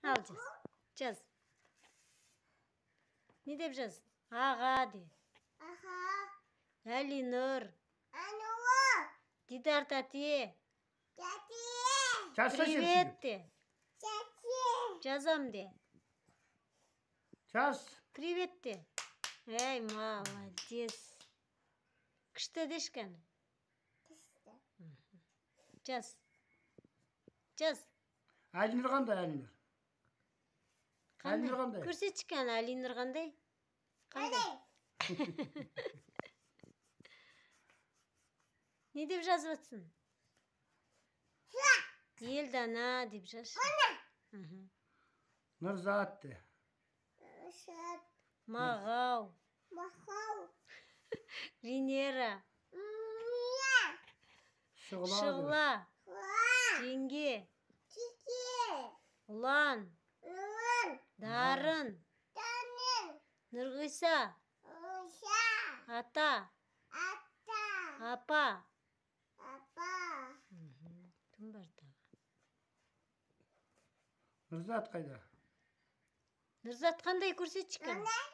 Al жаз. Жаз. Не деп жаз? Аға де. Аха. Әлинұр. Ануар. Дидар тәте. Тәте. Привет де. Тәте. Жазам де. Жаз. Привет де. Ей, молодец. Күшті дешкен. Жаз. Жаз. Әлинұр қандай Әлинұр? Әлинұр қандай? Көрсетшкен Әлинұр қандай? Қандай? Не деп жазып атсың? Елдана деп жаз. Нұрзат де. Мағау. Махау. Венера. Шұғла. Жеңге. Тике. Ұлан. Нуан. Дарын. Танын. Нұрғиса. Уша. Ата. Ата. Апа. Апа. Кім бар тағы? Нұрзат қайда? Нұрзат қандай көрсетшкен? Нанай.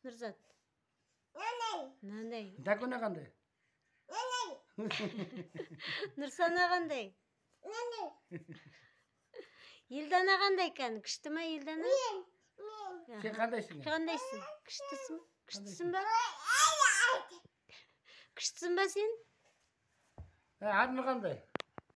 Нұрзат. Нанай. Нандай. Дәкуна қандай? Нанай. Нұрсана қандай? Нанай. Елдана қандай кән? Күшті ма Елдана? Мен. Сен қандайсың? Қандайсың? Күштісің? Күштісің ба? Ай. Күштісің ба сен? Арнұр қандай?